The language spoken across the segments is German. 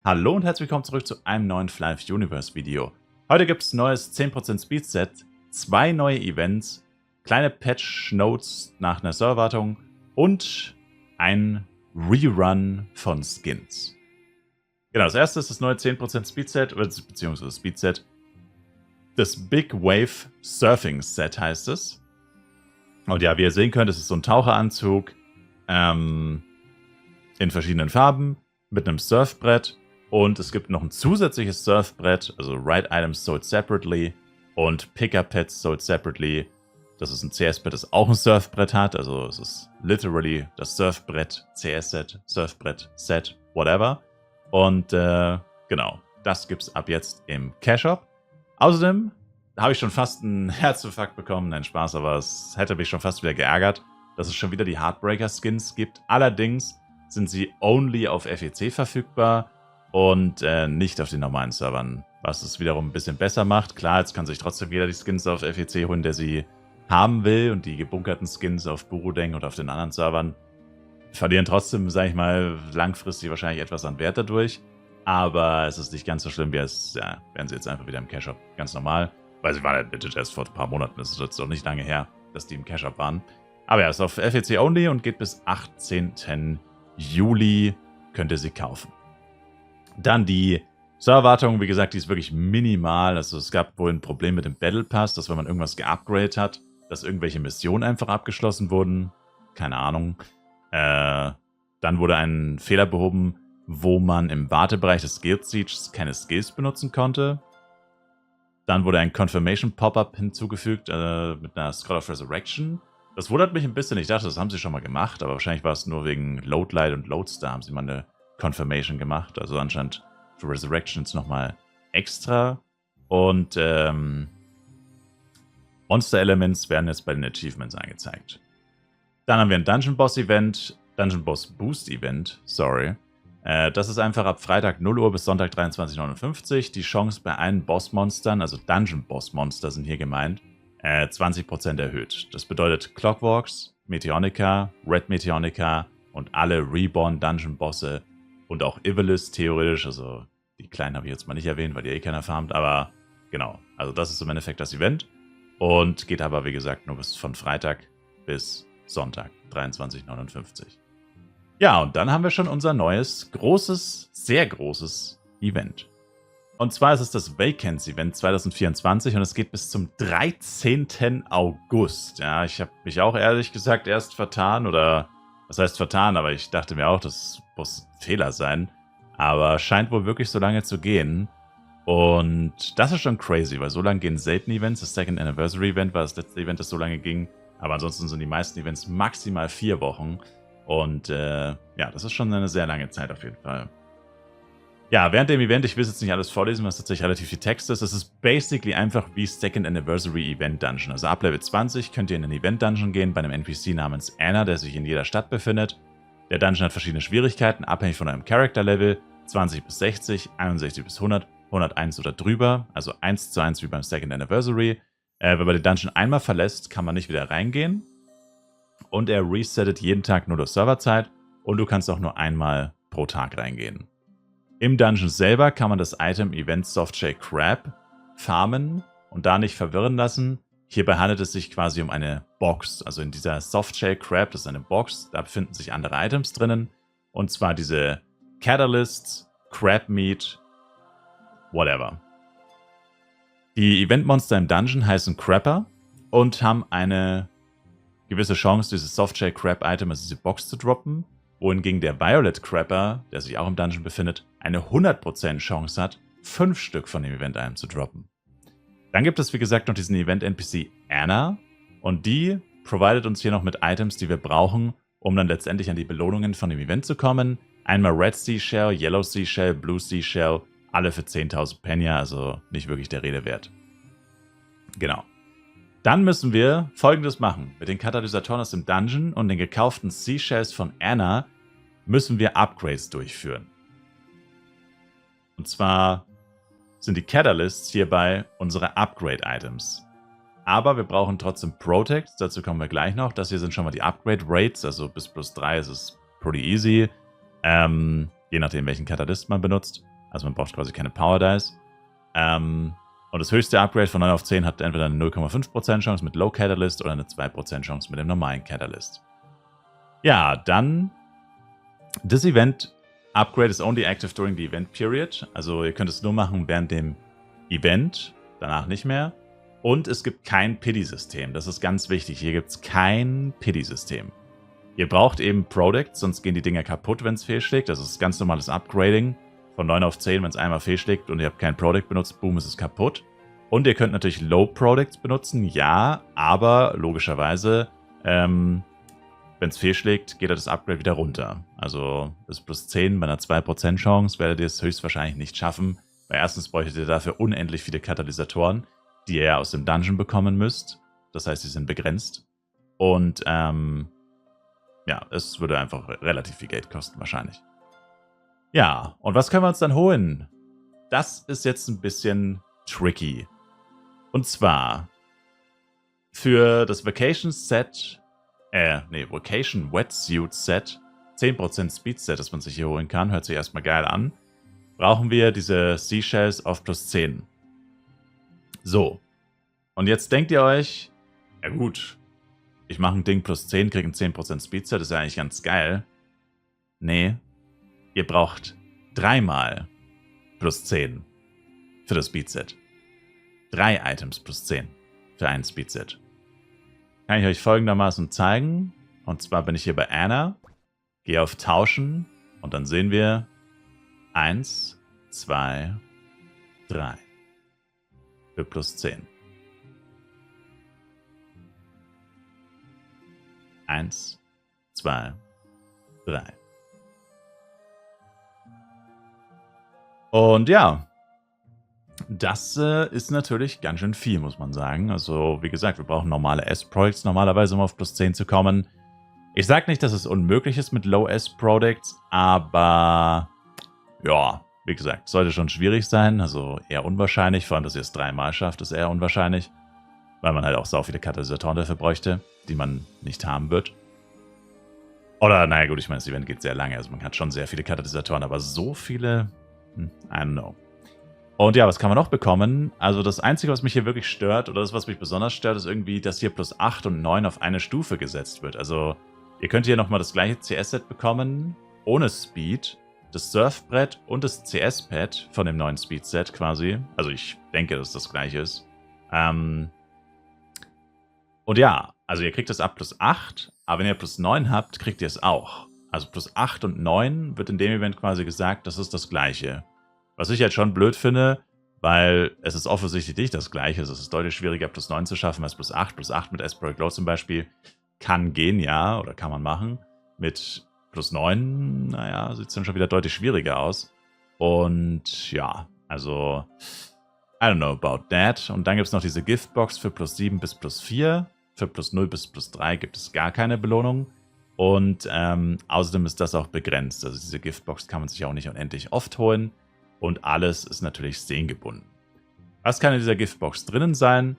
Hallo und herzlich willkommen zurück zu einem neuen Fly Universe Video. Heute gibt es neues 10% Speed Set, 2 neue Events, kleine Patch Notes nach einer Serverwartung und ein Rerun von Skins. Genau, das erste ist das neue 10% Speed Set, beziehungsweise Speed Set. Das Big Wave Surfing Set heißt es. Und ja, wie ihr sehen könnt, ist es so ein Taucheranzug in verschiedenen Farben mit einem Surfbrett. Und es gibt noch ein zusätzliches Surfbrett, also Ride Items sold separately und Pickup Pets sold separately. Das ist ein CS-Brett, das auch ein Surfbrett hat. Also es ist literally das Surfbrett, CS-Set, Surfbrett-Set, whatever. Und genau, das gibt es ab jetzt im Cash-Shop. Außerdem habe ich schon fast einen Herzinfarkt bekommen. Nein, Spaß, aber es hätte mich schon fast wieder geärgert, dass es schon wieder die Heartbreaker-Skins gibt. Allerdings sind sie only auf FEC verfügbar und nicht auf den normalen Servern, was es wiederum ein bisschen besser macht. Klar, jetzt kann sich trotzdem jeder die Skins auf FEC holen, der sie haben will, und die gebunkerten Skins auf Burudeng und auf den anderen Servern verlieren trotzdem, sage ich mal, langfristig wahrscheinlich etwas an Wert dadurch, aber es ist nicht ganz so schlimm, wie es, ja, werden sie jetzt einfach wieder im Cash-Up, ganz normal, weil sie waren halt legit erst vor ein paar Monaten, das ist jetzt noch nicht lange her, dass die im Cash-Up waren. Aber ja, es ist auf FEC only und geht bis 18. Juli, könnt ihr sie kaufen. Dann die Serverwartung, wie gesagt, die ist wirklich minimal. Also es gab wohl ein Problem mit dem Battle Pass, dass wenn man irgendwas geupgradet hat, dass irgendwelche Missionen einfach abgeschlossen wurden. Keine Ahnung. Dann wurde ein Fehler behoben, wo man im Wartebereich des Guild Sieges keine Skills benutzen konnte. Dann wurde ein Confirmation Pop-Up hinzugefügt mit einer Scroll of Resurrection. Das wundert mich ein bisschen. Ich dachte, das haben sie schon mal gemacht, aber wahrscheinlich war es nur wegen Loadlight und Loadstar haben sie mal eine Confirmation gemacht, also anscheinend für Resurrections nochmal extra. Und Monster Elements werden jetzt bei den Achievements angezeigt. Dann haben wir ein Dungeon Boss Event, Dungeon Boss Boost Event, sorry. Das ist einfach ab Freitag 0 Uhr bis Sonntag 23:59 Uhr. Die Chance bei allen Bossmonstern, also Dungeon Boss Monster sind hier gemeint, 20% erhöht. Das bedeutet Clockworks, Meteonica, Red Meteonica und alle Reborn Dungeon Bosse und auch Ivalice theoretisch, also die kleinen habe ich jetzt mal nicht erwähnt, weil die eh keiner farmt, aber genau, also das ist im Endeffekt das Event und geht aber, wie gesagt, nur bis von Freitag bis Sonntag, 23:59 Uhr. Ja, und dann haben wir schon unser neues, großes, sehr großes Event. Und zwar ist es das Vacancy Event 2024 und es geht bis zum 13. August. Ja, ich habe mich auch ehrlich gesagt erst vertan, oder was heißt vertan, aber ich dachte mir auch, das muss ein Fehler sein. Aber scheint wohl wirklich so lange zu gehen. Und das ist schon crazy, weil so lange gehen selten Events. Das Second Anniversary Event war das letzte Event, das so lange ging. Aber ansonsten sind die meisten Events maximal 4 Wochen. Und ja, das ist schon eine sehr lange Zeit auf jeden Fall. Ja, während dem Event, ich will es jetzt nicht alles vorlesen, was tatsächlich relativ viel Text ist. Es ist basically einfach wie Second Anniversary Event Dungeon. Also ab Level 20 könnt ihr in den Event Dungeon gehen bei einem NPC namens Anna, der sich in jeder Stadt befindet. Der Dungeon hat verschiedene Schwierigkeiten, abhängig von eurem Character Level. 20 bis 60, 61 bis 100, 101 oder drüber. Also 1:1 wie beim Second Anniversary. Wenn man den Dungeon einmal verlässt, kann man nicht wieder reingehen. Und er resettet jeden Tag nur durch Serverzeit. Und du kannst auch nur einmal pro Tag reingehen. Im Dungeon selber kann man das Item Event Softshell Crab farmen und da nicht verwirren lassen. Hierbei handelt es sich quasi um eine Box. Also in dieser Softshell Crab, das ist eine Box, da befinden sich andere Items drinnen. Und zwar diese Catalysts, Crab Meat, whatever. Die Eventmonster im Dungeon heißen Crapper und haben eine gewisse Chance, dieses Softshell Crab Item, also diese Box zu droppen. Wohingegen der Violet Crapper, der sich auch im Dungeon befindet, eine 100% Chance hat, 5 Stück von dem Event-Item zu droppen. Dann gibt es, wie gesagt, noch diesen Event-NPC Anna. Und die providet uns hier noch mit Items, die wir brauchen, um dann letztendlich an die Belohnungen von dem Event zu kommen. Einmal Red Seashell, Yellow Seashell, Blue Seashell, alle für 10.000 Penya, also nicht wirklich der Rede wert. Genau. Dann müssen wir Folgendes machen. Mit den Katalysatoren aus dem Dungeon und den gekauften Seashells von Anna müssen wir Upgrades durchführen. Und zwar sind die Catalysts hierbei unsere Upgrade-Items. Aber wir brauchen trotzdem Protects, dazu kommen wir gleich noch. Das hier sind schon mal die Upgrade-Rates, also bis +3 ist es pretty easy. Je nachdem, welchen Katalyst man benutzt. Also man braucht quasi keine Power Dice. Und das höchste Upgrade von 9 auf 10 hat entweder eine 0,5% Chance mit Low Catalyst oder eine 2% Chance mit dem normalen Catalyst. Ja, dann this Event Upgrade is only active during the event period. Also ihr könnt es nur machen während dem Event, danach nicht mehr. Und es gibt kein Pity-System. Das ist ganz wichtig. Hier gibt es kein Pity-System. Ihr braucht eben Products, sonst gehen die Dinger kaputt, wenn es fehlschlägt. Das ist ganz normales Upgrading von 9 auf 10. Wenn es einmal fehlschlägt und ihr habt kein Product benutzt, boom, ist es kaputt. Und ihr könnt natürlich Low Products benutzen, ja, aber logischerweise, wenn es fehlschlägt, geht das Upgrade wieder runter. Also ist plus 10 bei einer 2% Chance, werdet ihr es höchstwahrscheinlich nicht schaffen. Weil erstens bräuchtet ihr dafür unendlich viele Katalysatoren, die ihr ja aus dem Dungeon bekommen müsst. Das heißt, die sind begrenzt. Und ja, es würde einfach relativ viel Geld kosten wahrscheinlich. Ja, und was können wir uns dann holen? Das ist jetzt ein bisschen tricky. Und zwar für das Vacation Set, Vacation Wetsuit Set, 10% Speed Set, das man sich hier holen kann, hört sich erstmal geil an, brauchen wir diese Seashells auf plus 10. So. Und jetzt denkt ihr euch, ja gut, ich mache ein Ding plus 10, kriege ein 10% Speedset, ist ja eigentlich ganz geil. Nee, ihr braucht 3-mal plus 10 für das Speedset. 3 Items plus 10 für ein Speedset. Kann ich euch folgendermaßen zeigen. Und zwar bin ich hier bei Anna, gehe auf Tauschen und dann sehen wir 1, 2, 3 für plus 10. 1, 2, 3. Und ja, das ist natürlich ganz schön viel, muss man sagen. Also, wie gesagt, wir brauchen normale S-Products normalerweise, um auf plus 10 zu kommen. Ich sage nicht, dass es unmöglich ist mit Low-S-Products, aber ja, wie gesagt, sollte schon schwierig sein. Also eher unwahrscheinlich. Vor allem, dass ihr es 3-mal schafft, ist eher unwahrscheinlich. Weil man halt auch sau viele Katalysatoren dafür bräuchte, die man nicht haben wird. Oder, naja gut, ich meine, das Event geht sehr lange. Also man hat schon sehr viele Katalysatoren, aber so viele, I don't know. Und ja, was kann man noch bekommen? Also das Einzige, was mich hier wirklich stört, oder das, was mich besonders stört, ist irgendwie, dass hier plus 8 und 9 auf eine Stufe gesetzt wird. Also ihr könnt hier nochmal das gleiche CS-Set bekommen, ohne Speed, das Surfbrett und das CS-Pad von dem neuen Speed-Set quasi. Also ich denke, dass das gleiche ist. Und ja, also ihr kriegt das ab plus 8, aber wenn ihr plus 9 habt, kriegt ihr es auch. Also plus 8 und 9 wird in dem Event quasi gesagt, das ist das gleiche. Was ich jetzt schon blöd finde, weil es ist offensichtlich nicht das gleiche. Es ist deutlich schwieriger, plus 9 zu schaffen als plus 8. Plus 8 mit S-Project Glow zum Beispiel kann gehen, ja, oder kann man machen. Mit plus 9, naja, sieht es dann schon wieder deutlich schwieriger aus. Und ja, also I don't know about that. Und dann gibt es noch diese Giftbox für plus 7 bis plus 4. Für plus 0 bis plus 3 gibt es gar keine Belohnung. Und außerdem ist das auch begrenzt. Also diese Giftbox kann man sich auch nicht unendlich oft holen. Und alles ist natürlich szenengebunden. Was kann in dieser Giftbox drinnen sein?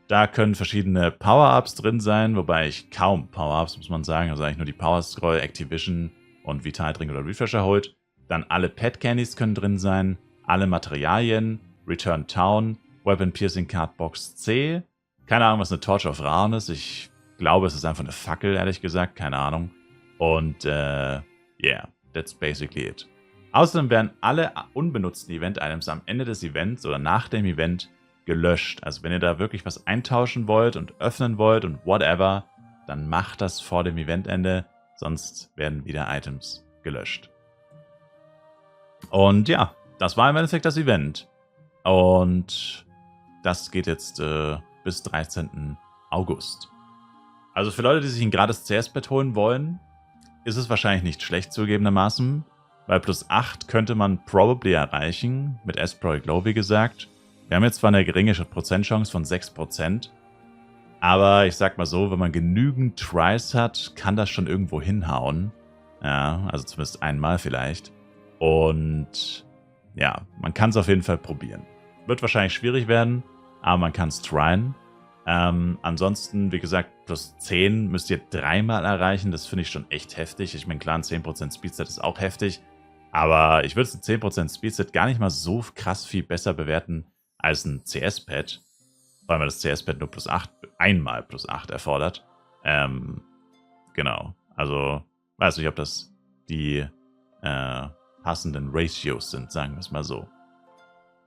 Da können verschiedene Power-Ups drin sein, wobei ich kaum Power-Ups, muss man sagen, also eigentlich nur die Power Scroll, Activision und Vitaltrink oder Refresher holt. Dann alle Pet Candies können drin sein, alle Materialien, Return Town, Weapon Piercing Card Box C. Keine Ahnung, was eine Torch of Raon ist. Ich glaube, es ist einfach eine Fackel, ehrlich gesagt, keine Ahnung. Und yeah, that's basically it. Außerdem werden alle unbenutzten Event-Items am Ende des Events oder nach dem Event gelöscht. Also wenn ihr da wirklich was eintauschen wollt und öffnen wollt und whatever, dann macht das vor dem Eventende, sonst werden wieder Items gelöscht. Und ja, das war im Endeffekt das Event. Und das geht jetzt bis 13. August. Also für Leute, die sich ein gratis CS-Pad holen wollen, ist es wahrscheinlich nicht schlecht zugegebenermaßen. Weil plus 8 könnte man probably erreichen, mit S-Project Glow, wie gesagt. Wir haben jetzt zwar eine geringe Prozentchance von 6%, aber ich sag mal so, wenn man genügend Tries hat, kann das schon irgendwo hinhauen. Ja, also zumindest einmal vielleicht. Und ja, man kann es auf jeden Fall probieren. Wird wahrscheinlich schwierig werden, aber man kann es tryen. Ansonsten, wie gesagt, plus 10 müsst ihr 3-mal erreichen. Das finde ich schon echt heftig. Ich meine, klar, ein 10% Speedset ist auch heftig. Aber ich würde es ein 10% Speedset gar nicht mal so krass viel besser bewerten als ein CS-Pad. Vor allem, weil das CS-Pad nur einmal plus 8 erfordert. Genau. Also, weiß nicht, ob das die passenden Ratios sind, sagen wir es mal so.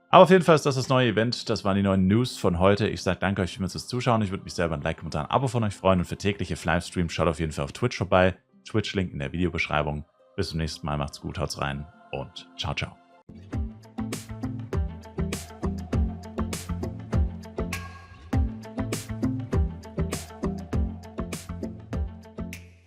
Aber auf jeden Fall ist das neue Event. Das waren die neuen News von heute. Ich sage danke euch vielmals fürs Zuschauen. Ich würde mich selber ein Like, Kommentar, ein Abo von euch freuen. Und für tägliche Livestreams schaut auf jeden Fall auf Twitch vorbei. Twitch-Link in der Videobeschreibung. Bis zum nächsten Mal. Macht's gut, haut's rein und ciao, ciao.